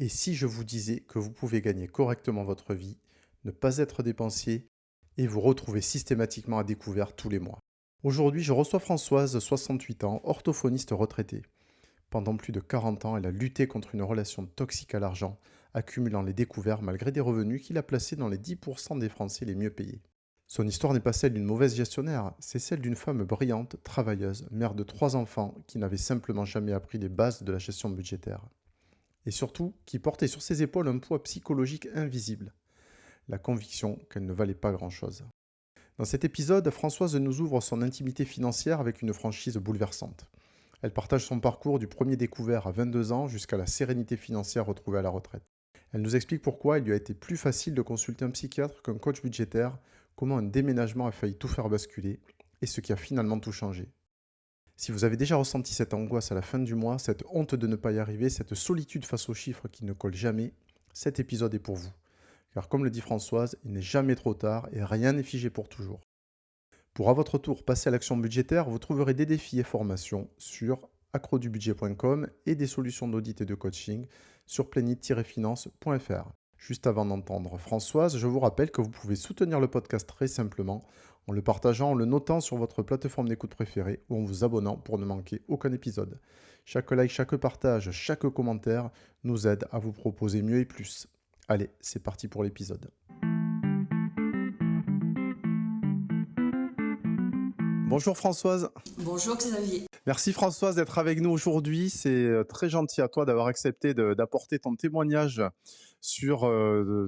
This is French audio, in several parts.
Et si je vous disais que vous pouvez gagner correctement votre vie, ne pas être dépensier et vous retrouver systématiquement à découvert tous les mois? Aujourd'hui, je reçois Françoise, 68 ans, orthophoniste retraitée. Pendant plus de 40 ans, elle a lutté contre une relation toxique à l'argent, accumulant les découverts malgré des revenus qu'il a placés dans les 10% des Français les mieux payés. Son histoire n'est pas celle d'une mauvaise gestionnaire, c'est celle d'une femme brillante, travailleuse, mère de 3 enfants qui n'avait simplement jamais appris les bases de la gestion budgétaire. Et surtout, qui portait sur ses épaules un poids psychologique invisible, la conviction qu'elle ne valait pas grand-chose. Dans cet épisode, Françoise nous ouvre son intimité financière avec une franchise bouleversante. Elle partage son parcours du premier découvert à 22 ans jusqu'à la sérénité financière retrouvée à la retraite. Elle nous explique pourquoi il lui a été plus facile de consulter un psychiatre qu'un coach budgétaire, comment un déménagement a failli tout faire basculer et ce qui a finalement tout changé. Si vous avez déjà ressenti cette angoisse à la fin du mois, cette honte de ne pas y arriver, cette solitude face aux chiffres qui ne collent jamais, cet épisode est pour vous. Car comme le dit Françoise, il n'est jamais trop tard et rien n'est figé pour toujours. Pour à votre tour passer à l'action budgétaire, vous trouverez des défis et formations sur accrodubudget.com et des solutions d'audit et de coaching sur plenit-finance.fr. Juste avant d'entendre Françoise, je vous rappelle que vous pouvez soutenir le podcast très simplement en le partageant, en le notant sur votre plateforme d'écoute préférée ou en vous abonnant pour ne manquer aucun épisode. Chaque like, chaque partage, chaque commentaire nous aide à vous proposer mieux et plus. Allez, c'est parti pour l'épisode. Bonjour Françoise. Bonjour Xavier. Merci Françoise d'être avec nous aujourd'hui. C'est très gentil à toi d'avoir accepté d'apporter ton témoignage sur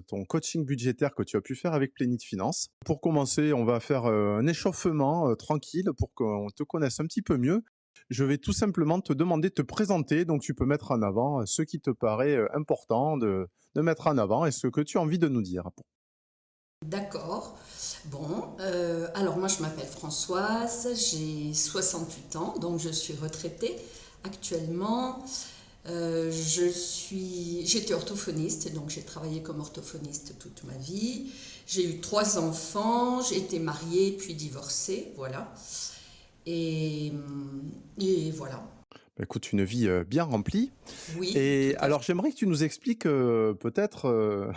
ton coaching budgétaire que tu as pu faire avec Plenit Finance. Pour commencer, on va faire un échauffement tranquille pour qu'on te connaisse un petit peu mieux. Je vais tout simplement te demander de te présenter, donc tu peux mettre en avant ce qui te paraît important de mettre en avant et ce que tu as envie de nous dire. D'accord. Bon, alors moi je m'appelle Françoise, j'ai 68 ans, donc je suis retraitée actuellement. J'étais orthophoniste, donc j'ai travaillé comme orthophoniste toute ma vie. J'ai eu 3 enfants, j'ai été mariée puis divorcée, voilà. Et voilà. Écoute, une vie bien remplie. Oui. Et alors j'aimerais que tu nous expliques peut-être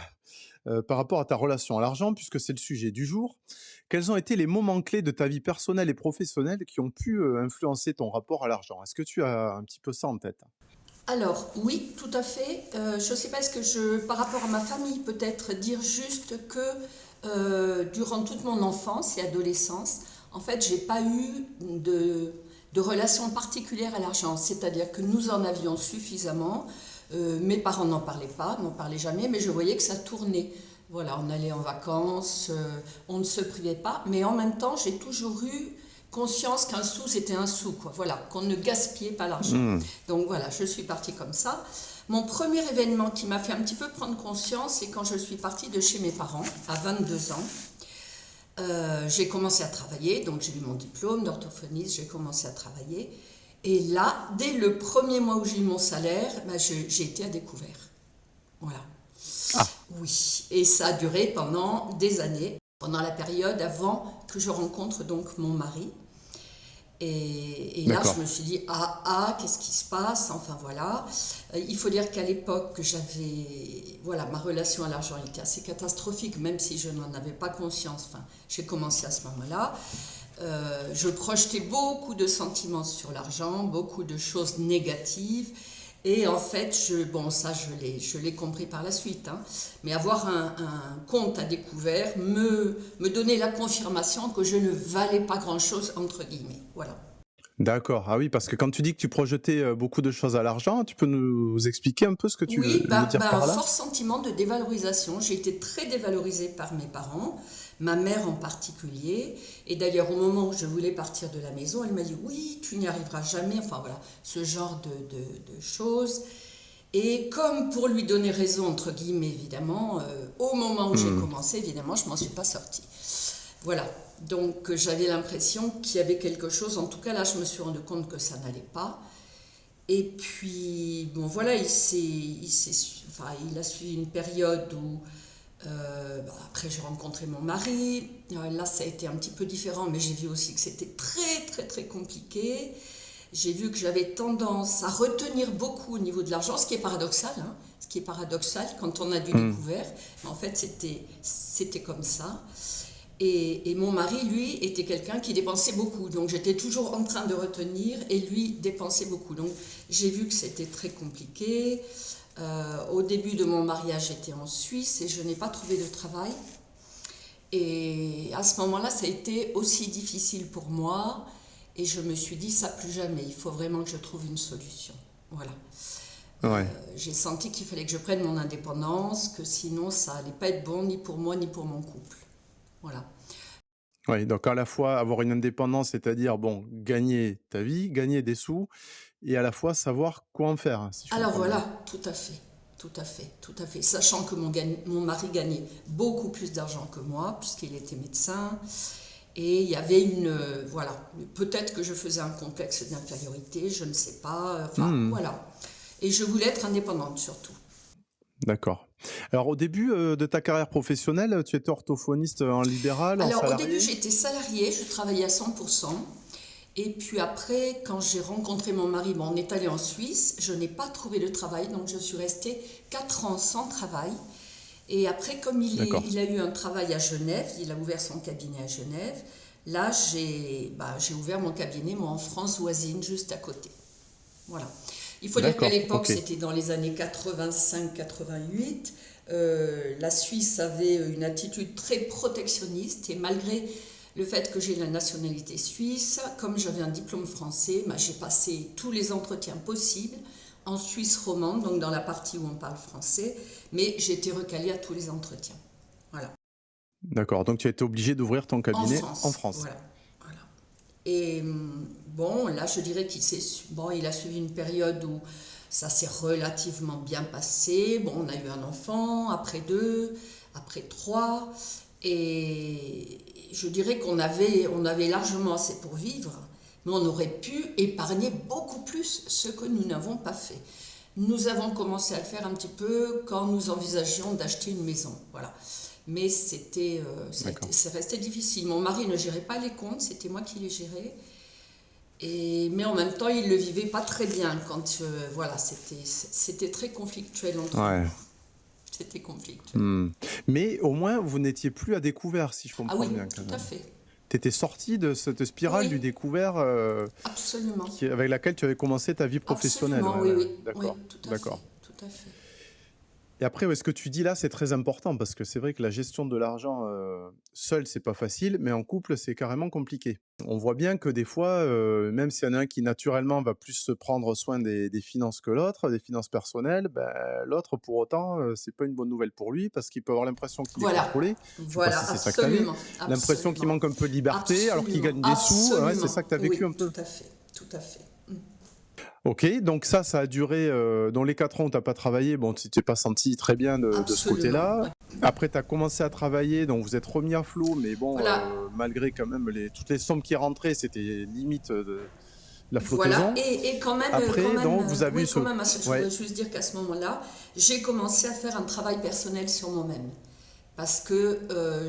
par rapport à ta relation à l'argent, puisque c'est le sujet du jour, quels ont été les moments clés de ta vie personnelle et professionnelle qui ont pu influencer ton rapport à l'argent? Est-ce que tu as un petit peu ça en tête? Alors, oui, tout à fait. Je ne sais pas, par rapport à ma famille, peut-être dire juste que durant toute mon enfance et adolescence, en fait, j'ai pas eu de relation particulière à l'argent. C'est-à-dire que nous en avions suffisamment. Mes parents n'en parlaient jamais, mais je voyais que ça tournait. Voilà, on allait en vacances, on ne se privait pas, mais en même temps, j'ai toujours eu conscience qu'un sou, c'était un sou, quoi. Voilà, qu'on ne gaspillait pas l'argent. Donc voilà, je suis partie comme ça. Mon premier événement qui m'a fait un petit peu prendre conscience, c'est quand je suis partie de chez mes parents, à 22 ans. J'ai commencé à travailler, donc j'ai eu mon diplôme d'orthophoniste, j'ai commencé à travailler. Et là, dès le premier mois où j'ai eu mon salaire, j'ai été à découvert. Voilà. Ah. Oui, et ça a duré pendant des années, pendant la période avant que je rencontre donc mon mari. Et là, je me suis dit, qu'est-ce qui se passe? Enfin, voilà. Il faut dire qu'à l'époque, ma relation à l'argent était assez catastrophique, même si je n'en avais pas conscience. Enfin, j'ai commencé à ce moment-là. Je projetais beaucoup de sentiments sur l'argent, beaucoup de choses négatives. Et en fait, je l'ai compris par la suite. Mais avoir un compte à découvert me donnait la confirmation que je ne valais pas grand-chose, entre guillemets. Voilà. D'accord. Ah oui, parce que quand tu dis que tu projetais beaucoup de choses à l'argent, tu peux nous expliquer un peu ce que tu veux nous dire par un là? fort sentiment de dévalorisation. J'ai été très dévalorisée par mes parents, ma mère en particulier. Et d'ailleurs, au moment où je voulais partir de la maison, elle m'a dit « Oui, tu n'y arriveras jamais ». Enfin voilà, ce genre de choses. Et comme pour lui donner raison, entre guillemets, évidemment, au moment où j'ai commencé, évidemment, je ne m'en suis pas sortie. Voilà. Donc j'avais l'impression qu'il y avait quelque chose. En tout cas, là, je me suis rendu compte que ça n'allait pas. Et puis, bon, voilà, il a suivi une période où, après j'ai rencontré mon mari. Là, ça a été un petit peu différent, mais j'ai vu aussi que c'était très, très, très compliqué. J'ai vu que j'avais tendance à retenir beaucoup au niveau de l'argent, ce qui est paradoxal, ce qui est paradoxal quand on a du découvert. Mais en fait, c'était comme ça. Et mon mari, lui, était quelqu'un qui dépensait beaucoup. Donc j'étais toujours en train de retenir et lui dépensait beaucoup. Donc j'ai vu que c'était très compliqué. Au début de mon mariage, j'étais en Suisse et je n'ai pas trouvé de travail. Et à ce moment-là, ça a été aussi difficile pour moi. Et je me suis dit, ça plus jamais, il faut vraiment que je trouve une solution. Voilà. Ouais. J'ai senti qu'il fallait que je prenne mon indépendance, que sinon ça allait pas être bon ni pour moi ni pour mon couple. Voilà. Oui, donc à la fois avoir une indépendance, c'est-à-dire, bon, gagner ta vie, gagner des sous, et à la fois savoir quoi en faire, si je Alors comprends bien. voilà, tout à fait, tout à fait, tout à fait. Sachant que mon mari gagnait beaucoup plus d'argent que moi, puisqu'il était médecin. Et il y avait voilà, peut-être que je faisais un complexe d'infériorité, je ne sais pas, enfin voilà. Et je voulais être indépendante surtout. D'accord. Alors au début de ta carrière professionnelle, tu étais orthophoniste en libéral, en Alors au début salarié? j'étais salariée, je travaillais à 100%. Et puis après, quand j'ai rencontré mon mari, on est allé en Suisse, je n'ai pas trouvé de travail, donc je suis restée 4 ans sans travail. Et après, comme D'accord. il a eu un travail à Genève, il a ouvert son cabinet à Genève, là j'ai ouvert mon cabinet, moi en France voisine, juste à côté. Voilà. Il faut dire qu'à D'accord, l'époque, ok. c'était dans les années 85-88. La Suisse avait une attitude très protectionniste et malgré le fait que j'ai la nationalité suisse, comme j'avais un diplôme français, j'ai passé tous les entretiens possibles en Suisse romande, donc dans la partie où on parle français, mais j'ai été recalée à tous les entretiens. Voilà. D'accord, donc tu as été obligé d'ouvrir ton En cabinet en France, France. voilà. Voilà. Et bon, là, je dirais il a suivi une période où ça s'est relativement bien passé. Bon, on a eu un enfant, après 2, après 3. Et je dirais on avait largement assez pour vivre, mais on aurait pu épargner beaucoup plus, ce que nous n'avons pas fait. Nous avons commencé à le faire un petit peu quand nous envisagions d'acheter une maison. Voilà. Mais D'accord. c'est resté difficile. Mon mari ne gérait pas les comptes, c'était moi qui les gérais. Mais en même temps, il ne le vivait pas très bien. Voilà, c'était très conflictuel entre Ouais. nous. C'était conflictuel. Mais au moins, vous n'étiez plus à découvert, si je Ah comprends oui, bien quand tout à même. fait. Tu étais sorti de cette spirale du Oui, découvert absolument. avec laquelle tu avais commencé ta vie professionnelle. Absolument, Ouais, oui, ouais, oui. Oui, d'accord, tout à fait. d'accord. Tout à fait. Et après, ouais, ce que tu dis là, c'est très important parce que c'est vrai que la gestion de l'argent seul, c'est pas facile, mais en couple, c'est carrément compliqué. On voit bien que des fois, même s'il y en a un qui naturellement va plus se prendre soin des finances que l'autre, des finances personnelles, ben, l'autre, pour autant, c'est pas une bonne nouvelle pour lui parce qu'il peut avoir l'impression qu'il est Voilà. contrôlé. Je sais pas Voilà, si c'est ça que tu as eu. absolument. L'impression qu'il Absolument. manque un peu de liberté alors qu'il Absolument. gagne des sous. Ouais, c'est ça Absolument. que tu as vécu Oui, un peu. tout à fait. Tout à fait. Ok, donc ça a duré, dans les 4 ans où tu n'as pas travaillé, bon, tu t'es pas senti très bien de ce Absolument. côté-là. Oui. Après, tu as commencé à travailler, donc vous êtes remis à flot, mais bon, Voilà. malgré quand même toutes les sommes qui rentraient, c'était limite de la Voilà, flottaison. et Après, donc, vous avez eu oui, ce... quand même, je Ouais, voudrais juste dire qu'à ce moment-là, j'ai commencé à faire un travail personnel sur moi-même. Parce que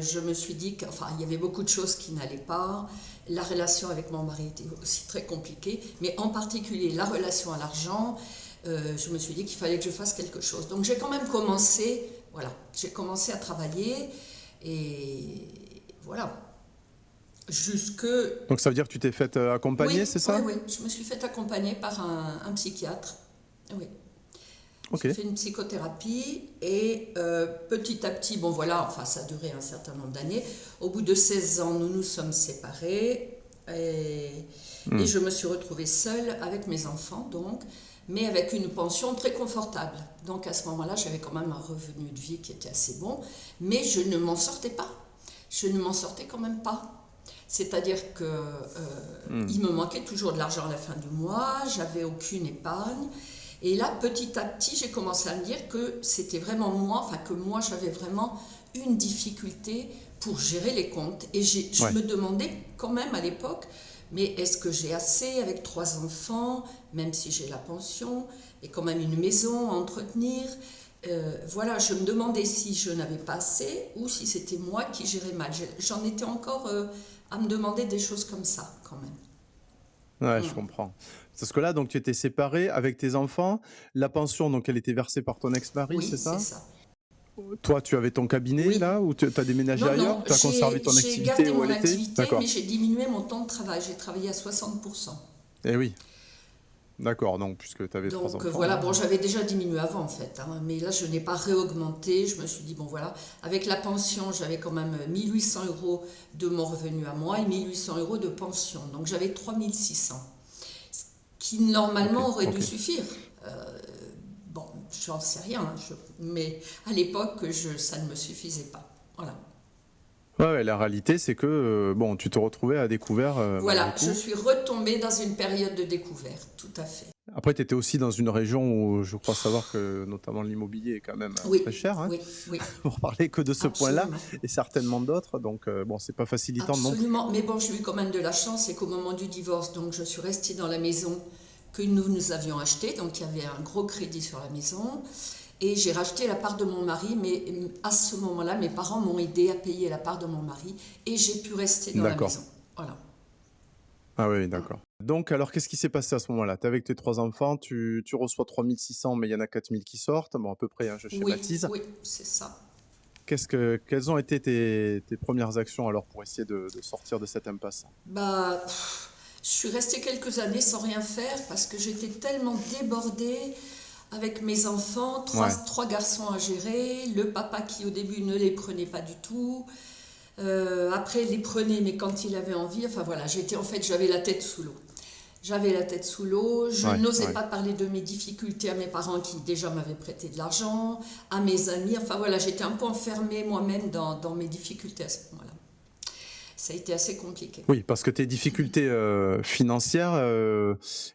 je me suis dit qu'il y avait beaucoup de choses qui n'allaient pas. La relation avec mon mari était aussi très compliquée, mais en particulier la relation à l'argent, je me suis dit qu'il fallait que je fasse quelque chose. Donc j'ai quand même commencé, voilà, j'ai commencé à travailler, et voilà, jusque... donc ça veut dire que tu t'es fait accompagner, Oui, c'est oui, ça? oui, je me suis fait accompagner par un psychiatre, oui. Ok, J'ai fait une psychothérapie et petit à petit, bon voilà, ça a duré un certain nombre d'années. Au bout de 16 ans, nous nous sommes séparés et je me suis retrouvée seule avec mes enfants, donc, mais avec une pension très confortable. Donc à ce moment-là, j'avais quand même un revenu de vie qui était assez bon, mais je ne m'en sortais pas. Je ne m'en sortais quand même pas. C'est-à-dire que il me manquait toujours de l'argent à la fin du mois, j'avais aucune épargne. Et là, petit à petit, j'ai commencé à me dire que c'était vraiment moi, que moi, j'avais vraiment une difficulté pour gérer les comptes. Et je ouais. me demandais quand même à l'époque, mais est-ce que j'ai assez avec 3 enfants, même si j'ai la pension, et quand même une maison à entretenir. Voilà, je me demandais si je n'avais pas assez ou si c'était moi qui gérais mal. J'en étais encore à me demander des choses comme ça, quand même. Ouais, je Mm. comprends. Parce que là, donc, tu étais séparé avec tes enfants. La pension, donc, elle était versée par ton ex-mari, Oui, c'est c'est ça? ça. Toi, tu avais ton cabinet Oui. là ou tu as déménagé Non, ailleurs non, ou tu as conservé ton j'ai activité gardé où mon elle était? activité, mais D'accord. j'ai diminué mon temps de travail. J'ai travaillé à 60%. Eh oui, d'accord. Donc, puisque tu avais trois Donc enfants, voilà, là. bon, j'avais déjà diminué avant en fait, hein, mais là je n'ai pas réaugmenté. Je me suis dit, bon voilà, avec la pension, j'avais quand même 1800 euros de mon revenu à moi et 1800 euros de pension. Donc j'avais 3600, ce qui Ok, normalement aurait dû ok. suffire. Euh, bon, j'en sais rien, hein, mais à l'époque, ça ne me suffisait pas. Voilà. Ouais, ouais, la réalité, c'est que bon, tu te retrouvais à découvert malgré Voilà, je tout. suis retombée dans une période de découverte, tout à fait. Après, tu étais aussi dans une région où je crois savoir que notamment l'immobilier est quand même très Oui, cher, hein, oui, oui, pour parler que de ce point-là, absolument. et certainement d'autres. Donc, bon, c'est pas facilitant non plus. Absolument, mais bon, j'ai eu quand même de la chance, c'est qu'au moment du divorce, donc je suis restée dans la maison que nous avions achetée, donc il y avait un gros crédit sur la maison, et j'ai racheté la part de mon mari, mais à ce moment-là, mes parents m'ont aidé à payer la part de mon mari, et j'ai pu rester dans la D'accord. maison. Voilà. Ah oui, d'accord. Donc, alors, qu'est-ce qui s'est passé à ce moment-là? Tu es avec tes trois enfants, tu reçois 3600, mais il y en a 4000 qui sortent. Bon, à peu près, hein, je Oui, schématise. oui, c'est ça. Quelles ont été tes premières actions alors pour essayer de sortir de cette impasse? Bah, je suis restée quelques années sans rien faire parce que j'étais tellement débordée avec mes enfants, Ouais, trois garçons à gérer, le papa qui au début ne les prenait pas du tout, après les prenait mais quand il avait envie, enfin voilà, j'avais la tête sous l'eau. J'avais la tête sous l'eau, je ouais, n'osais ouais. pas parler de mes difficultés à mes parents qui déjà m'avaient prêté de l'argent, à mes amis, enfin voilà, j'étais un peu enfermée moi-même dans mes difficultés à ce moment-là. Ça a été assez compliqué. Oui, parce que tes difficultés financières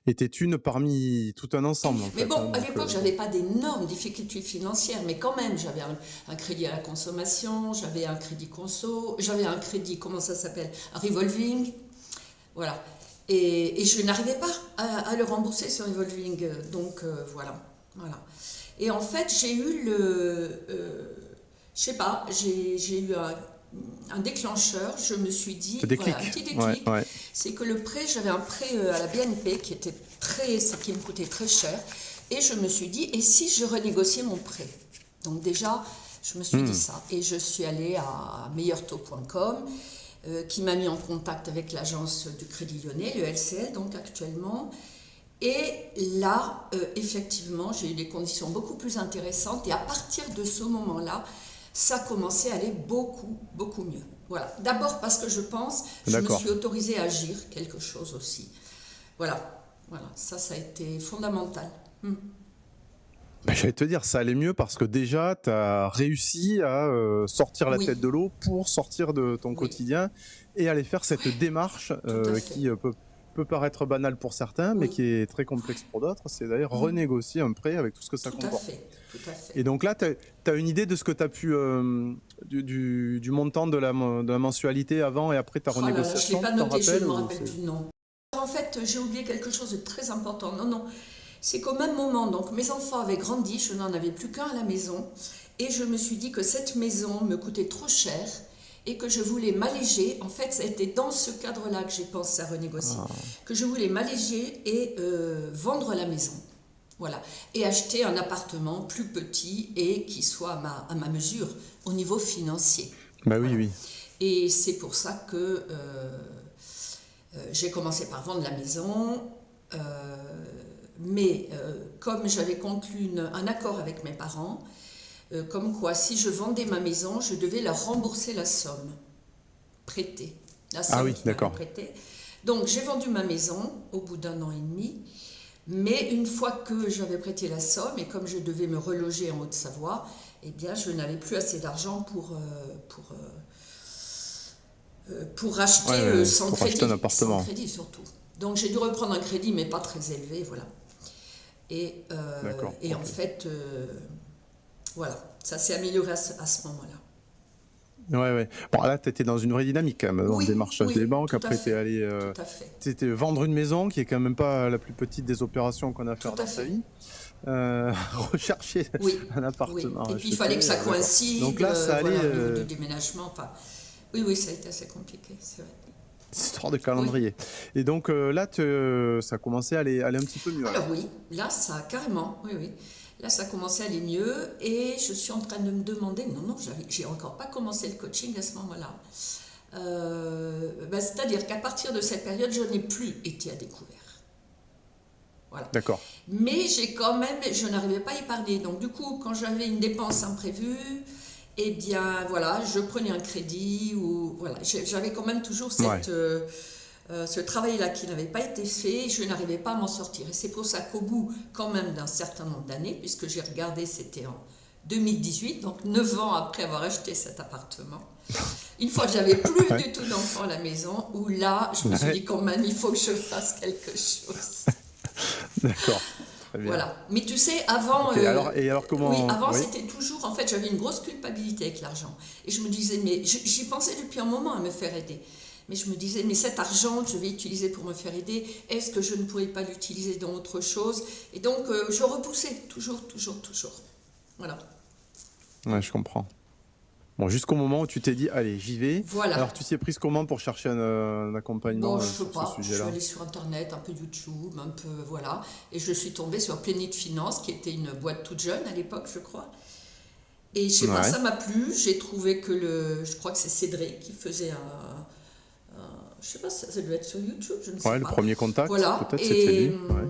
étaient une parmi tout un ensemble en Mais fait, hein, bon, à donc, l'époque, bon. j'avais pas d'énormes difficultés financières, mais quand même, j'avais un crédit à la consommation, j'avais un crédit conso, j'avais un crédit, comment ça s'appelle, un revolving, voilà. Et je n'arrivais pas à le rembourser, ce revolving, donc voilà, voilà. Et en fait, j'ai eu je sais pas, j'ai eu un déclencheur, je me suis Le dit, voilà, un déclic. petit Ouais, déclic, ouais. c'est que le prêt, j'avais un prêt à la BNP qui me coûtait très cher, et je me suis dit, et si je renégociais mon prêt? Donc déjà, je me suis dit Hmm. ça, et je suis allée à meilleurtaux.com, qui m'a mis en contact avec l'agence du Crédit Lyonnais, le LCL, donc actuellement, et là, effectivement, j'ai eu des conditions beaucoup plus intéressantes, et à partir de ce moment-là, ça commençait à aller beaucoup, beaucoup mieux. Voilà. D'abord parce que je me D'accord. suis autorisée à agir quelque chose aussi. Voilà. Voilà. Ça a été fondamental. Ben, j'allais te dire, ça allait mieux parce que déjà, tu as réussi à sortir la tête Oui, de l'eau pour sortir de ton oui, quotidien et aller faire cette démarche tout à fait. qui peut paraître banale pour certains, mais Oui, qui est très complexe pour d'autres. C'est d'ailleurs renégocier un prêt avec tout ce que ça tout à comporte. fait. Tout à fait. Et donc là, tu as une idée de ce que tu as pu, du montant de la mensualité avant et après ta Oh là là, je ne l'ai renégociation, pas tu t'en noté, je ne rappelles me ou rappelle c'est... plus, non. En fait, j'ai oublié quelque chose de très important. Non, non. C'est qu'au même moment, donc mes enfants avaient grandi, je n'en avais plus qu'un à la maison, et je me suis dit que cette maison me coûtait trop cher et que je voulais m'alléger. En fait, c'était dans ce cadre-là que j'ai pensé à renégocier, Ah, que je voulais m'alléger et vendre la maison. Voilà. Et acheter un appartement plus petit et qui soit à ma mesure au niveau financier. bah oui, Voilà. oui. Et c'est pour ça que j'ai commencé par vendre la maison, mais comme j'avais conclu un accord avec mes parents, comme quoi si je vendais ma maison, je devais leur rembourser la somme prêtée, la Ah somme oui, qu'ils m'avaient d'accord. prêtée. Donc j'ai vendu ma maison au bout d'un an et demi, mais une fois que j'avais prêté la somme et comme je devais me reloger en Haute-Savoie, eh bien je n'avais plus assez d'argent pour racheter Ouais, ouais, sans pour acheter un sans appartement. crédit surtout. Donc j'ai dû reprendre un crédit, mais pas très élevé, voilà. D'accord, Et en ok. fait, voilà, ça s'est amélioré à ce moment-là. Ouais, ouais. Bon, là, tu étais dans une vraie dynamique quand même, dans le Oui, démarchage des oui, banques. tout à Après, tu es fait, allé tout à fait, vendre une maison, qui est quand même pas la plus petite des opérations qu'on a à tout faire à dans sa fait. vie. Rechercher Oui, un oui. appartement à Et puis il fallait que acheter. ça D'accord. Donc coïncide, là, ça allait. voilà, au niveau du déménagement. Enfin, oui, oui, ça a été assez compliqué, c'est vrai. Histoire de Oui. calendrier. Et donc là, ça a commencé à aller un petit peu mieux Alors alors. oui, là, ça, carrément, oui, oui. Là, ça commençait à aller mieux et je suis en train de me demander, non, non, j'ai encore pas commencé le coaching à ce moment-là. C'est-à-dire qu'à partir de cette période, je n'ai plus été à découvert. Voilà. D'accord. Mais j'ai quand même, je n'arrivais pas à épargner. Donc du coup, quand j'avais une dépense imprévue, eh bien voilà, je prenais un crédit ou voilà, j'avais quand même toujours Ouais. ce travail-là qui n'avait pas été fait, je n'arrivais pas à m'en sortir. Et c'est pour ça qu'au bout quand même d'un certain nombre d'années, puisque j'ai regardé, c'était en 2018, donc 9 ans après avoir acheté cet appartement, une fois que j'avais plus Ouais. du tout d'enfants à la maison, où là, je me suis Ouais. dit quand même, il faut que je fasse quelque chose. D'accord. Très bien. Voilà. Mais tu sais, avant, Ok. Alors oui, comment... avant Oui. c'était toujours, en fait, j'avais une grosse culpabilité avec l'argent. Et je me disais, mais j'y pensais depuis un moment à me faire aider. Mais je me disais, mais cet argent que je vais utiliser pour me faire aider, est-ce que je ne pourrais pas l'utiliser dans autre chose? Et donc, je repoussais toujours, toujours, toujours. Voilà. Ouais, je comprends. Bon, jusqu'au moment où tu t'es dit, allez, j'y vais. Voilà. Alors, tu t'y es prise comment pour chercher un Bon, accompagnement je sais sur ce pas, je suis sujet-là? allée sur Internet, un peu YouTube, un peu, voilà. Et je suis tombée sur Plénite Finance, qui était une boîte toute jeune à l'époque, je crois. Et je sais pas, Ouais. ça m'a plu. J'ai trouvé que je crois que c'est Cédric qui faisait je sais pas, ça doit être sur YouTube, je ne sais Ouais, le pas. premier contact, Voilà. peut-être c'était lui. Ouais.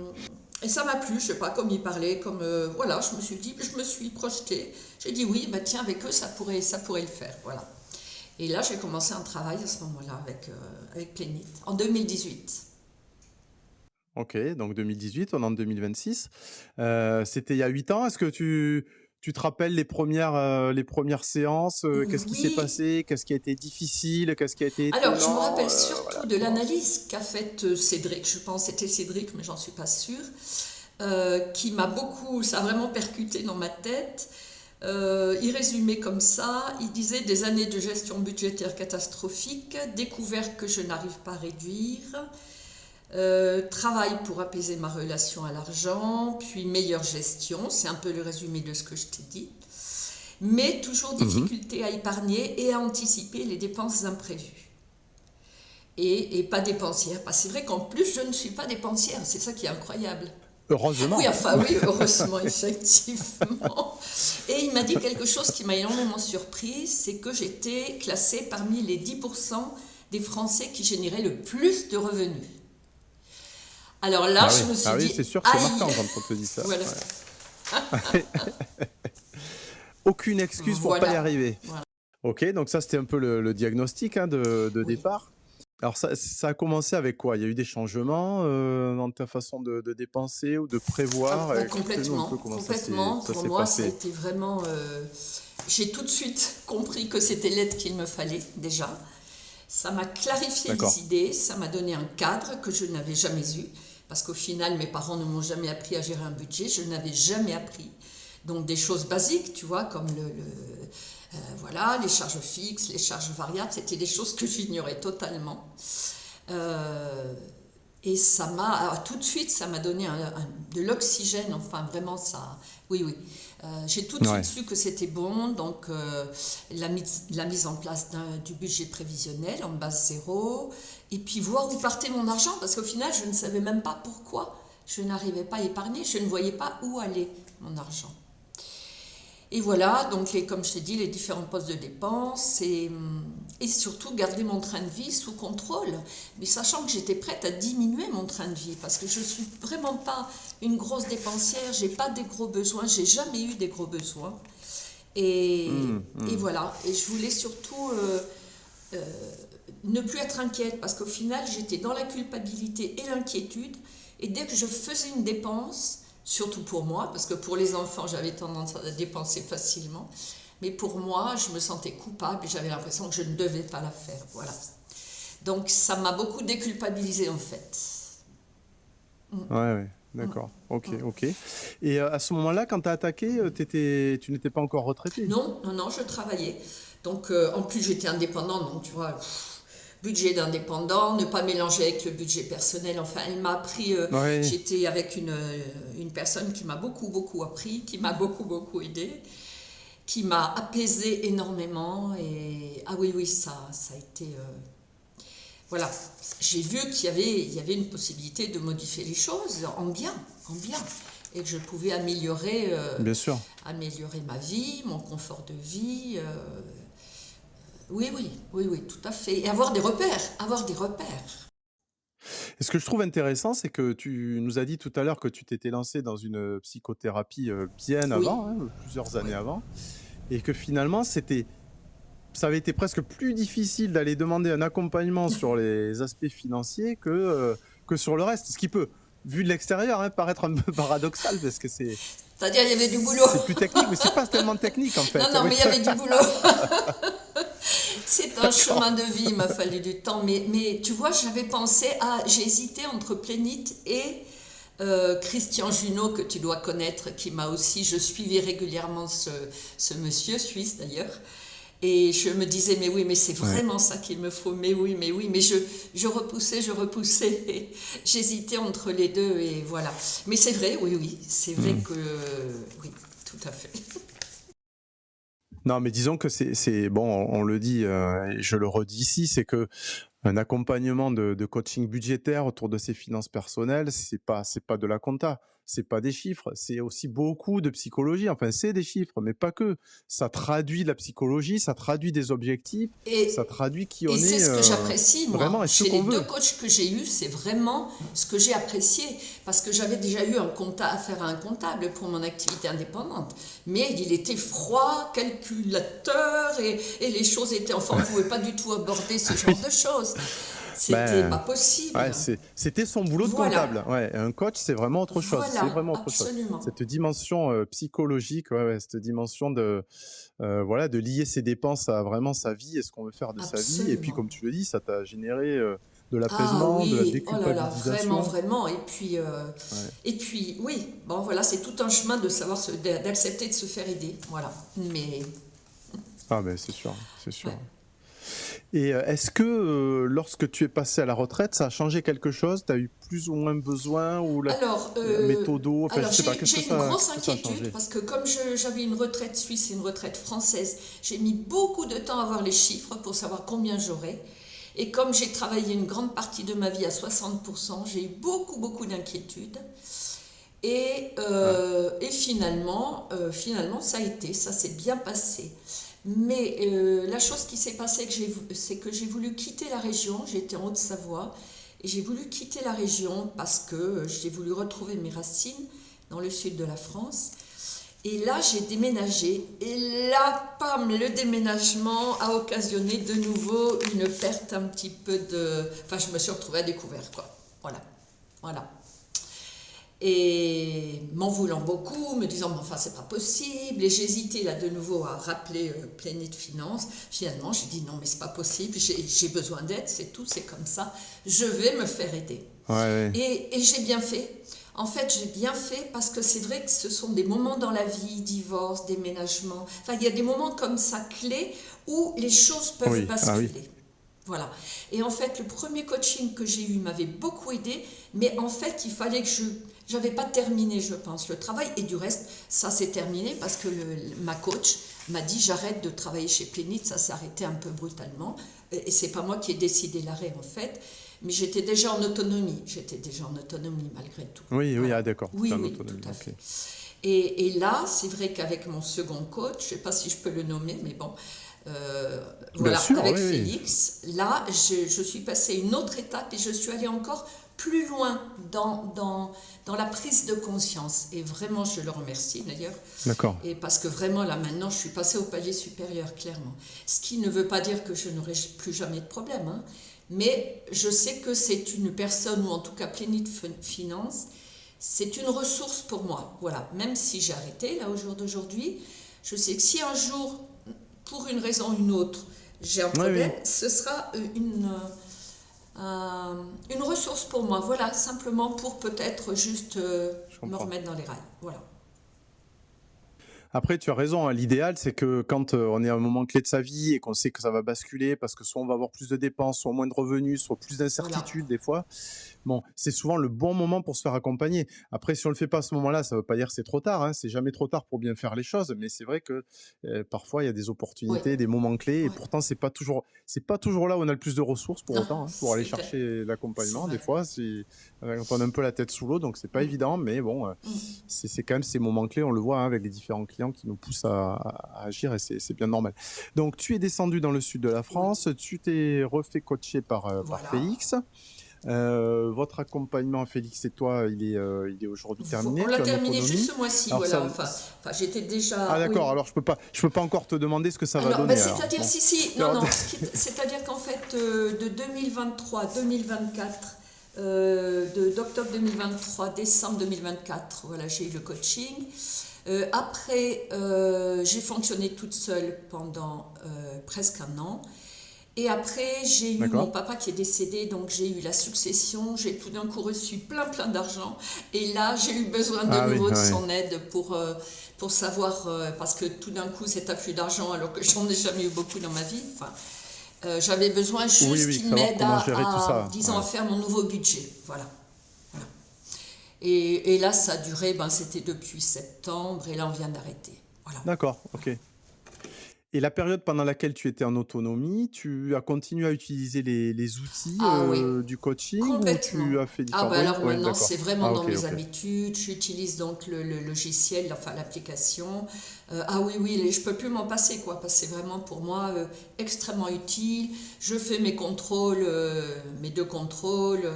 Et ça m'a plu, je sais pas, comme il parlait, comme, voilà, je me suis dit, je me suis projetée. J'ai dit oui, bah tiens, avec eux, ça pourrait le faire, voilà. Et là, j'ai commencé un travail à ce moment-là avec Plénite, en 2018. Ok, donc 2018, on est en 2026. C'était il y a 8 ans. Est-ce que tu te rappelles les premières séances? Qu'est-ce qui s'est Oui, passé? Qu'est-ce qui a été difficile? Qu'est-ce qui a été alors je me étonnant? rappelle surtout Voilà, de comment... l'analyse qu'a faite Cédric, je pense que c'était Cédric, mais j'en suis pas sûre. Qui m'a beaucoup, ça a vraiment percuté dans ma tête. Il résumait comme ça, il disait des années de gestion budgétaire catastrophique, découvert que je n'arrive pas à réduire, travail pour apaiser ma relation à l'argent, puis meilleure gestion, c'est un peu le résumé de ce que je t'ai dit, mais toujours Mhm. difficulté à épargner et à anticiper les dépenses imprévues. Et pas dépensière, parce que c'est vrai qu'en plus je ne suis pas dépensière, c'est ça qui est incroyable. Oui, Heureusement. enfin oui, heureusement, effectivement. Et il m'a dit quelque chose qui m'a énormément surprise, c'est que j'étais classée parmi les 10% des Français qui généraient le plus de revenus. Alors là, je me suis Ah oui, c'est dit, sûr que c'est aïe, marquant quand on te dit ça. voilà, Ouais. Aucune excuse pour pas y voilà, arriver. voilà. Ok, donc ça c'était un peu le diagnostic hein, de Oui. départ. Alors ça a commencé avec quoi? Il y a eu des changements dans ta façon de dépenser ou de Ah, prévoir? bah, Explique-nous un peu complètement, comment complètement. ça Pour s'est moi, ça a passé. été vraiment... j'ai tout de suite compris que c'était l'aide qu'il me fallait, déjà. Ça m'a clarifié les D'accord. idées, ça m'a donné un cadre que je n'avais jamais eu, parce qu'au final, mes parents ne m'ont jamais appris à gérer un budget, je n'avais jamais appris. Donc des choses basiques, tu vois, comme voilà, les charges fixes, les charges variables, c'était des choses que j'ignorais totalement. Euh, et ça m'a, alors, tout de suite, ça m'a donné de l'oxygène, enfin vraiment ça, oui, oui. J'ai tout de suite Ouais. su que c'était bon, donc la mise en place du budget prévisionnel en base zéro, et puis voir où partait mon argent, parce qu'au final, je ne savais même pas pourquoi je n'arrivais pas à épargner, je ne voyais pas où allait mon argent. Et voilà, donc comme je t'ai dit, les différents postes de dépenses et surtout garder mon train de vie sous contrôle. Mais sachant que j'étais prête à diminuer mon train de vie parce que je ne suis vraiment pas une grosse dépensière, j'ai pas des gros besoins, j'ai jamais eu des gros besoins. Et, Hmm, et hmm. voilà, et je voulais surtout euh, ne plus être inquiète parce qu'au final j'étais dans la culpabilité et l'inquiétude. Et dès que je faisais une dépense, surtout pour moi, parce que pour les enfants j'avais tendance à dépenser facilement, mais pour moi je me sentais coupable et j'avais l'impression que je ne devais pas la faire. Voilà. Donc ça m'a beaucoup déculpabilisée en fait. Ouais, ouais, Mm, d'accord. Ok, mm. ok. Et à ce moment-là, quand tu as attaqué, tu n'étais pas encore retraité. Non, non, non, je travaillais. Donc en plus j'étais indépendante, donc tu vois, budget d'indépendant, ne pas mélanger avec le budget personnel. Enfin, elle m'a appris, Ouais. j'étais avec une personne qui m'a beaucoup, beaucoup appris, qui m'a beaucoup, beaucoup aidé, qui m'a apaisé énormément. Et ah oui, oui, ça a été. voilà, j'ai vu il y avait une possibilité de modifier les choses en bien, en bien. Et que je pouvais Bien sûr. améliorer ma vie, mon confort de vie. Oui, oui, oui, oui, tout à fait. Et avoir des repères, avoir des repères. Et ce que je trouve intéressant, c'est que tu nous as dit tout à l'heure que tu t'étais lancé dans une psychothérapie, bien Oui, avant, hein, plusieurs oui. années avant et que finalement ça avait été presque plus difficile d'aller demander un accompagnement sur les aspects financiers que sur le reste. Ce qui peut, vu de l'extérieur, hein, paraître un peu paradoxal parce que C'est-à-dire, il y avait du boulot. c'est plus technique, mais c'est pas tellement technique en Non, fait. non, Oui, mais il y avait du boulot. C'est un chemin d'accord. de vie, il m'a fallu du temps. Mais tu vois, j'avais pensé à. J'ai hésité entre Plénite et Christian Junot, que tu dois connaître, qui m'a aussi. Je suivais régulièrement ce monsieur, suisse d'ailleurs. Et je me disais, mais oui, mais c'est Ouais. vraiment ça qu'il me faut, mais oui, mais je repoussais, je repoussais, et j'hésitais entre les deux, et voilà. Mais c'est vrai, oui, oui, c'est vrai Mmh. que, oui, tout à fait. Non, mais disons que c'est bon, on le dit, et je le redis ici, c'est que un accompagnement de coaching budgétaire autour de ses finances personnelles, c'est pas de la compta, c'est pas des chiffres, c'est aussi beaucoup de psychologie. Enfin, c'est des chiffres, mais pas que. Ça traduit la psychologie, ça traduit des objectifs, ça Et, traduit qui et on c'est est, ce que j'apprécie, vraiment moi, et ce chez les qu'on deux veut. coachs que j'ai eus, c'est vraiment ce que j'ai apprécié, parce que j'avais déjà eu affaire à un comptable pour mon activité indépendante, mais il était froid, calculateur, et les choses étaient, enfin, on ne pouvait pas du tout aborder ce genre de choses. C'était pas Ben, possible. ouais, c'était son boulot de Voilà, comptable. Ouais, un coach, c'est vraiment autre chose. C'est voilà, vraiment autre chose. absolument, Cette dimension psychologique, ouais, ouais, cette dimension voilà, de lier ses dépenses à vraiment sa vie et ce qu'on veut faire de sa vie. Et puis, absolument. comme tu le dis, ça t'a généré de Ah l'apaisement, de la oui, oh là là, vraiment, déculpabilisation. vraiment. Ouais. Et puis, oui, bon voilà, c'est tout un chemin de savoir d'accepter de se faire aider, voilà. Mais Ah, mais c'est sûr, c'est ouais. sûr. Et est-ce que lorsque tu es passé à la retraite, ça a changé quelque chose? Tu as eu plus ou moins besoin ou Alors, la méthodo? Enfin, je sais pas, j'ai une grosse qu'est-ce que ça a inquiétude changé? parce que comme j'avais une retraite suisse et une retraite française, j'ai mis beaucoup de temps à voir les chiffres pour savoir combien j'aurais. Et comme j'ai travaillé une grande partie de ma vie à 60%, j'ai eu beaucoup, beaucoup d'inquiétudes. Ouais. Et finalement, finalement, ça s'est bien passé. Mais la chose qui s'est passée, c'est que j'ai voulu quitter la région. J'étais en Haute-Savoie et j'ai voulu quitter la région parce que j'ai voulu retrouver mes racines dans le sud de la France. Et là, j'ai déménagé. Et là, pam, le déménagement a occasionné de nouveau une perte un petit peu de. Enfin, je me suis retrouvée à découvert, quoi. Voilà, voilà. Et m'en voulant beaucoup, me disant, mais enfin, c'est pas possible. Et j'ai hésité là de nouveau à rappeler Plénite Finance. Finalement, j'ai dit, non, mais c'est pas possible, j'ai besoin d'aide, c'est tout, c'est comme ça. Je vais me faire aider. Ouais, ouais. Et j'ai bien fait. En fait, j'ai bien fait parce que c'est vrai que ce sont des moments dans la vie, divorce, déménagement. Enfin, il y a des moments comme ça clés où les choses peuvent Oui, ah oui. basculer. Voilà. Et en fait, le premier coaching que j'ai eu m'avait beaucoup aidé, mais en fait, il fallait que j'avais pas terminé, je pense, le travail. Et du reste, ça s'est terminé parce que ma coach m'a dit j'arrête de travailler chez Plénite. Ça s'est arrêté un peu brutalement. Et c'est pas moi qui ai décidé l'arrêt, en fait. Mais j'étais déjà en autonomie. J'étais déjà en autonomie malgré tout. Oui, oui, Voilà. ah d'accord, tu Oui, en oui, tout autonomie, à ok. fait. Et là, c'est vrai qu'avec mon second coach, je ne sais pas si je peux le nommer, mais bon, Bien voilà, sûr, avec oui, oui. Félix, là, je suis passée à une autre étape et je suis allée encore plus loin dans la prise de conscience. Et vraiment, je le remercie d'ailleurs. D'accord. Et parce que vraiment, là, maintenant, je suis passée au palier supérieur, clairement. Ce qui ne veut pas dire que je n'aurai plus jamais de problème, hein. Mais je sais que c'est une personne, ou en tout cas Plénite Finance, c'est une ressource pour moi. Voilà, même si j'ai arrêté, là, au jour d'aujourd'hui, je sais que si un jour, pour une raison ou une autre, j'ai un Oui, problème, oui, ce sera une ressource pour moi. Voilà, simplement pour peut-être juste je me comprends. remettre dans les rails. Voilà. Après, tu as raison, hein, l'idéal, c'est que quand, on est à un moment clé de sa vie et qu'on sait que ça va basculer parce que soit on va avoir plus de dépenses, soit moins de revenus, soit plus Voilà. d'incertitudes des fois, bon, c'est souvent le bon moment pour se faire accompagner. Après, si on le fait pas à ce moment-là, ça veut pas dire que c'est trop tard, hein, c'est jamais trop tard pour bien faire les choses, mais c'est vrai que, parfois il y a des Oui, opportunités, des moments clés et oui. pourtant c'est pas toujours là où on a le plus de ressources pour Non, autant, hein, pour aller c'est vrai, chercher c'est l'accompagnement. Des vrai. fois, quand on a un peu la tête sous l'eau, donc c'est pas Mm, évident, mais bon, mm. c'est quand même ces moments clés, on le voit, hein, avec les différents clients qui nous poussent à agir et c'est bien normal. Donc tu es descendu dans le sud de la Oui, France, tu t'es refait coacher par voilà. Félix. Votre accompagnement à Félix et toi, il est aujourd'hui On terminé, l'a tu es en terminé juste autonomie. ce mois-ci, Alors voilà. ça Enfin, j'étais ah déjà, oui. d'accord, alors je peux pas encore te demander ce que ça va Alors, ben, donner alors. c'est-à-dire, Bon. si, si, non, Alors, non, c'est-à-dire qu'en fait, de 2023 à 2024, d'octobre 2023, décembre 2024, voilà, j'ai eu le coaching. Après, j'ai fonctionné toute seule pendant presque un an. Et après, j'ai eu mon d'accord. papa qui est décédé, donc j'ai eu la succession, j'ai tout d'un coup reçu plein d'argent. Et là, j'ai eu besoin de Ah oui, nouveau de ouais. son aide pour savoir, parce que tout d'un coup, cet afflux d'argent, alors que j'en ai jamais eu beaucoup dans ma vie, enfin, j'avais besoin Oui, juste oui, qu'il savoir m'aide comment gérer tout ça. disons, à Ouais. faire mon nouveau budget. Voilà. Voilà. Et là, ça a duré, ben, c'était depuis septembre, et là, on vient d'arrêter. Voilà. D'accord, Voilà. ok. Et la période pendant laquelle tu étais en autonomie, tu as continué à utiliser les outils Ah oui, du coaching ou complètement. tu as fait Ah différents... bah Oui, alors oui, maintenant c'est d'accord. vraiment Ah dans ok, mes ok. habitudes. J'utilise donc le logiciel, enfin l'application. Ah oui oui, je peux plus m'en passer quoi, parce que c'est vraiment pour moi extrêmement utile. Je fais mes contrôles, mes deux contrôles.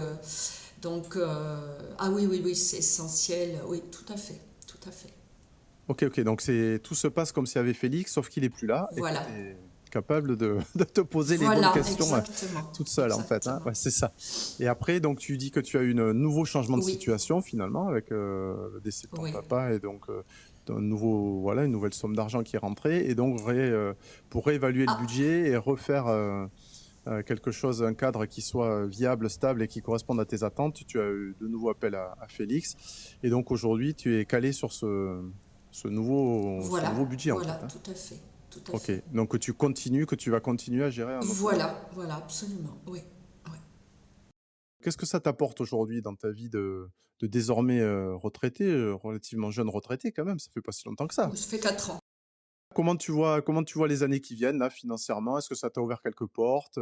Donc ah oui oui oui, c'est essentiel. Oui, tout à fait, tout à fait. Ok, ok. Donc tout se passe comme s'il y avait Félix, sauf qu'il est plus là et que Voilà, tu es capable de, de te poser les bonnes voilà, questions exactement, toute seule en fait, hein. exactement. Ouais, c'est ça. Et après, donc tu dis que tu as eu un nouveau changement de Oui, situation finalement avec le décès de ton oui. papa et donc voilà, une nouvelle somme d'argent qui est rentrée et donc pour réévaluer le Ah, budget et refaire quelque chose, un cadre qui soit viable, stable et qui corresponde à tes attentes, tu as eu de nouveau appel à Félix. Et donc aujourd'hui, tu es calé sur ce nouveau voilà, budget en voilà, fait, hein. tout à fait, tout à Ok, fait. donc que tu vas continuer à gérer en autonomie. Voilà, voilà, absolument, oui. Oui. Qu'est-ce que ça t'apporte aujourd'hui dans ta vie de désormais retraité, relativement jeune retraité quand même, ça fait pas si longtemps que ça. Oui, ça fait 4 ans. Comment tu vois les années qui viennent là financièrement? Est-ce que ça t'a ouvert quelques portes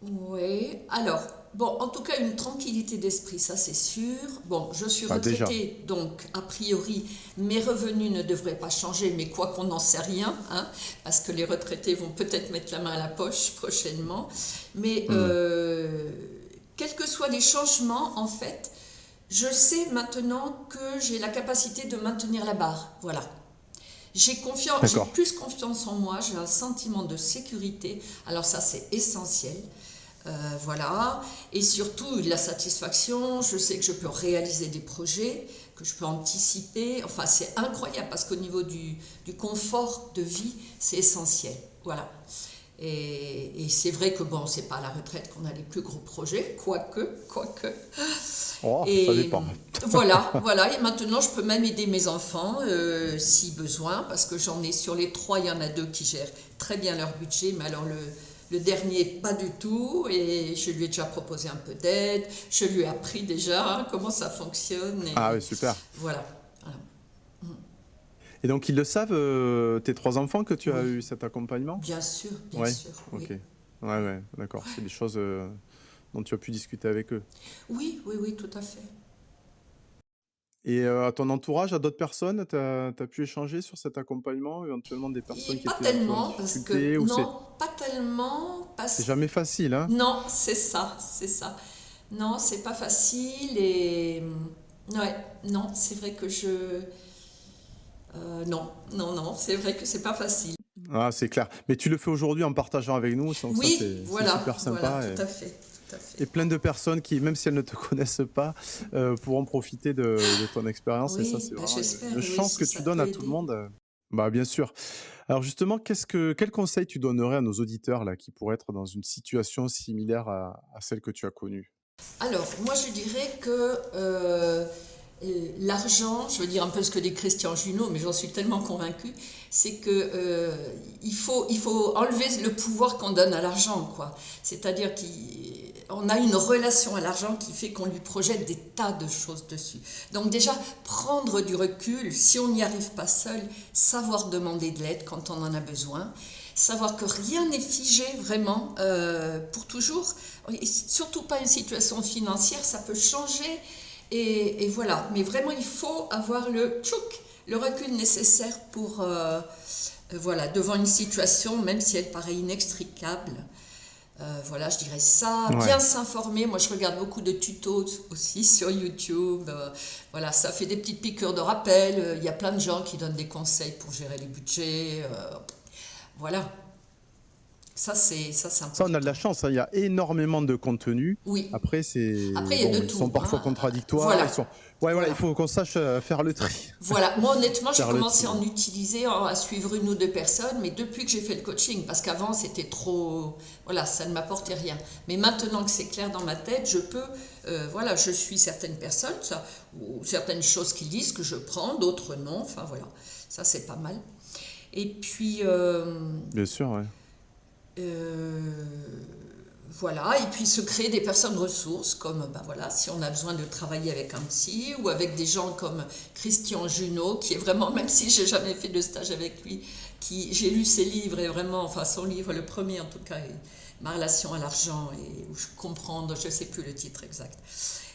Oui, alors, bon, en tout cas, une tranquillité d'esprit, ça c'est sûr. Bon, je suis Bah déjà. retraitée, donc a priori, mes revenus ne devraient pas changer, mais quoi qu'on n'en sait rien, hein, parce que les retraités vont peut-être mettre la main à la poche prochainement. Mais Hmm. quels que soient les changements, en fait, je sais maintenant que j'ai la capacité de maintenir la barre. Voilà. J'ai D'accord. plus confiance en moi, j'ai un sentiment de sécurité. Alors ça, c'est essentiel. Voilà. Et surtout, la satisfaction, je sais que je peux réaliser des projets, que je peux anticiper. Enfin, c'est incroyable parce qu'au niveau du confort de vie, c'est essentiel. Voilà. Et c'est vrai que bon, c'est pas à la retraite qu'on a les plus gros projets, quoique. Oh, ça Et dépend. voilà, voilà. Et maintenant, je peux même aider mes enfants si besoin, parce que j'en ai sur les trois, il y en a deux qui gèrent très bien leur budget, mais alors le dernier, pas du tout. Et je lui ai déjà proposé un peu d'aide, je lui ai appris déjà comment ça fonctionne. Ah Et oui, super. voilà. Voilà. Et donc ils le savent, tes 3 enfants, que tu as Oui, eu cet accompagnement? bien Ouais, sûr, ok. oui. Ouais, ouais, d'accord. C'est des choses dont tu as pu discuter avec eux. Oui, oui, oui, tout à fait. Et à ton entourage, à d'autres personnes, tu as pu échanger sur cet accompagnement, éventuellement des Et personnes qui pas étaient un peu en tellement, parce que difficulté ou non, pas tellement, c'est parce jamais facile, hein? non, c'est ça, c'est ça. Non, c'est pas facile et ouais, non, c'est vrai que non, non, non, c'est vrai que c'est pas facile. Ah, c'est clair. Mais tu le fais aujourd'hui en partageant avec nous, donc ça Oui, c'est voilà, super voilà, sympa tout à fait. et plein de personnes qui, même si elles ne te connaissent pas, pourront profiter de ton expérience et ça, Oui, c'est bah, vraiment j'espère, une oui, chance si que ça tu peut donnes à tout le aider. monde. Bah, bien sûr. Alors justement, quel conseil tu donnerais à nos auditeurs là, qui pourraient être dans une situation similaire à celle que tu as connue? Alors, moi je dirais que l'argent, je veux dire un peu ce que dit Christian Junot, mais j'en suis tellement convaincue, c'est que il faut enlever le pouvoir qu'on donne à l'argent, quoi. C'est-à-dire qu'on a une relation à l'argent qui fait qu'on lui projette des tas de choses dessus. Donc déjà, prendre du recul, si on n'y arrive pas seul, savoir demander de l'aide quand on en a besoin, savoir que rien n'est figé vraiment pour toujours, et surtout pas une situation financière, ça peut changer. Et voilà, mais vraiment il faut avoir le recul nécessaire pour, voilà, devant une situation, même si elle paraît inextricable. Voilà, je dirais ça, Ouais. bien s'informer. Moi, je regarde beaucoup de tutos aussi sur YouTube. Voilà, ça fait des petites piqûres de rappel. Il y a plein de gens qui donnent des conseils pour gérer les budgets. Voilà, ça c'est Ça, on a de la important. chance, hein, il y a énormément de contenu. Oui. Après, Après, il y a de bon, ils sont tout, parfois hein. contradictoires. Voilà, Ouais, voilà, il voilà. faut qu'on sache faire le tri. Voilà, moi honnêtement, j'ai Faire le commencé tri. à en utiliser, à suivre une ou deux personnes, mais depuis que j'ai fait le coaching, parce qu'avant c'était trop, voilà, ça ne m'apportait rien. Mais maintenant que c'est clair dans ma tête, je peux, voilà, je suis certaines personnes, ça, ou certaines choses qu'ils disent que je prends, d'autres non, enfin voilà, ça c'est pas mal. Et puis, Bien sûr, ouais. euh, voilà, et puis se créer des personnes ressources, comme ben voilà, si on a besoin de travailler avec un psy ou avec des gens comme Christian Junot, qui est vraiment, même si j'ai jamais fait de stage avec lui, qui j'ai lu ses livres et vraiment, enfin son livre, le premier en tout cas, Ma relation à l'argent, et où je comprends, je ne sais plus le titre exact,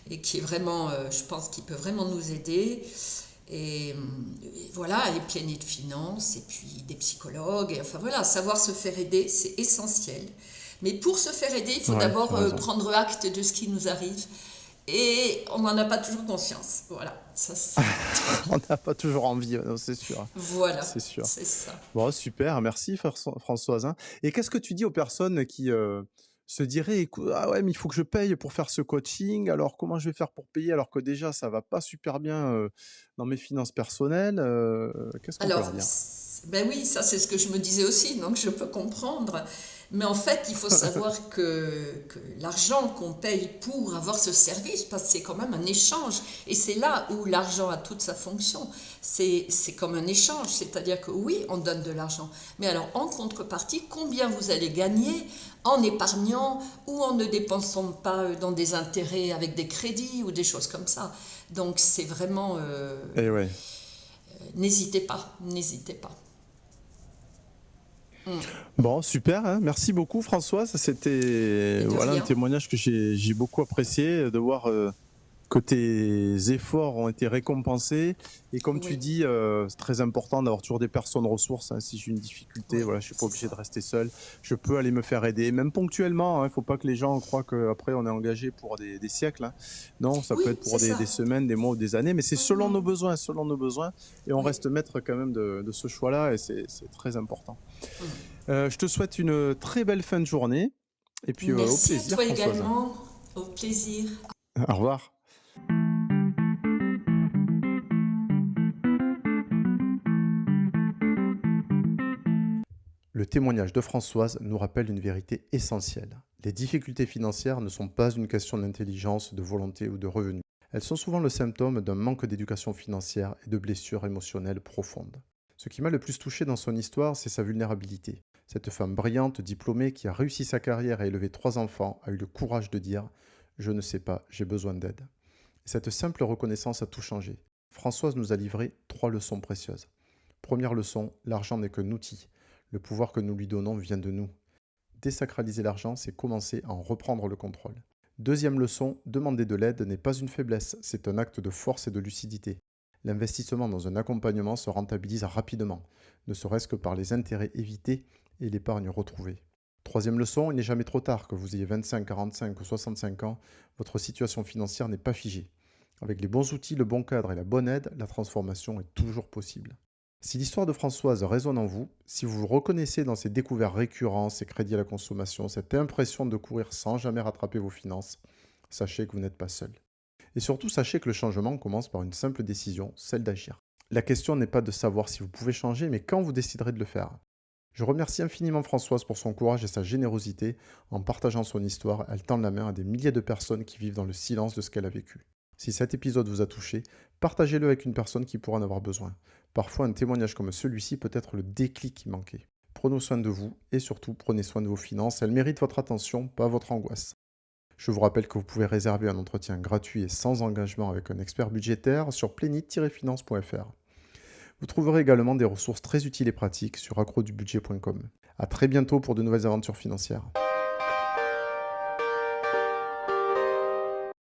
et qui est vraiment, je pense qu'il peut vraiment nous aider. Et voilà, les plaigners de finances, et puis des psychologues, et enfin voilà, savoir se faire aider, c'est essentiel. Mais pour se faire aider, il faut Ouais, tu d'abord as raison. prendre acte de ce qui nous arrive, et on n'en a pas toujours conscience. Voilà, ça c'est... On n'a pas toujours envie, non, c'est sûr, hein. Voilà, C'est sûr. c'est ça. Bon, super, merci Françoise, hein. Et qu'est-ce que tu dis aux personnes qui se diraient, ah ouais, mais il faut que je paye pour faire ce coaching, alors comment je vais faire pour payer alors que déjà ça va pas super bien dans mes finances personnelles, qu'est-ce qu'on peut leur Alors, dire? ben oui, ça c'est ce que je me disais aussi, donc je peux comprendre. Mais en fait, il faut savoir que l'argent qu'on paye pour avoir ce service, parce que c'est quand même un échange, et c'est là où l'argent a toute sa fonction, c'est comme un échange, c'est-à-dire que oui, on donne de l'argent, mais alors en contrepartie, combien vous allez gagner en épargnant ou en ne dépensant pas dans des intérêts avec des crédits ou des choses comme ça. Donc c'est vraiment... Eh ouais. n'hésitez pas, n'hésitez pas. Mm. Bon, super, hein. Merci beaucoup Françoise. C'était Et de voilà, un rien. témoignage que j'ai beaucoup apprécié de voir que tes efforts ont été récompensés. Et comme tu Oui, dis, c'est très important d'avoir toujours des personnes ressources, hein. Si j'ai une difficulté, oui, voilà, je suis pas c'est obligé de ça. rester seul. Je peux aller me faire aider, même ponctuellement, hein. Il faut pas que les gens croient qu'après on est engagé pour des siècles, hein. Non, ça peut Oui, être c'est pour ça. des semaines, des mois ou des années, mais c'est selon nos Mhm. besoins, selon nos besoins. Et on Oui. reste maître quand même de ce choix-là, et c'est très important. Mm. Je te souhaite une très belle fin de journée et puis au Merci à plaisir, toi Françoise. également. Au plaisir. Au revoir. Le témoignage de Françoise nous rappelle une vérité essentielle. Les difficultés financières ne sont pas une question d'intelligence, de volonté ou de revenus. Elles sont souvent le symptôme d'un manque d'éducation financière et de blessures émotionnelles profondes. Ce qui m'a le plus touché dans son histoire, c'est sa vulnérabilité. Cette femme brillante, diplômée, qui a réussi sa carrière et élevé 3 enfants, a eu le courage de dire « Je ne sais pas, j'ai besoin d'aide ». Et cette simple reconnaissance a tout changé. Françoise nous a livré 3 leçons précieuses. Première leçon, l'argent n'est qu'un outil. Le pouvoir que nous lui donnons vient de nous. Désacraliser l'argent, c'est commencer à en reprendre le contrôle. Deuxième leçon, demander de l'aide n'est pas une faiblesse, c'est un acte de force et de lucidité. L'investissement dans un accompagnement se rentabilise rapidement, ne serait-ce que par les intérêts évités et l'épargne retrouvée. Troisième leçon, il n'est jamais trop tard, que vous ayez 25, 45 ou 65 ans, votre situation financière n'est pas figée. Avec les bons outils, le bon cadre et la bonne aide, la transformation est toujours possible. Si l'histoire de Françoise résonne en vous, si vous vous reconnaissez dans ces découvertes récurrents, ces crédits à la consommation, cette impression de courir sans jamais rattraper vos finances, sachez que vous n'êtes pas seul. Et surtout, sachez que le changement commence par une simple décision, celle d'agir. La question n'est pas de savoir si vous pouvez changer, mais quand vous déciderez de le faire. Je remercie infiniment Françoise pour son courage et sa générosité. En partageant son histoire, elle tend la main à des milliers de personnes qui vivent dans le silence de ce qu'elle a vécu. Si cet épisode vous a touché, partagez-le avec une personne qui pourra en avoir besoin. Parfois, un témoignage comme celui-ci peut être le déclic qui manquait. Prenez soin de vous et surtout prenez soin de vos finances. Elles méritent votre attention, pas votre angoisse. Je vous rappelle que vous pouvez réserver un entretien gratuit et sans engagement avec un expert budgétaire sur plenit-finance.fr. Vous trouverez également des ressources très utiles et pratiques sur accrodubudget.com. A très bientôt pour de nouvelles aventures financières.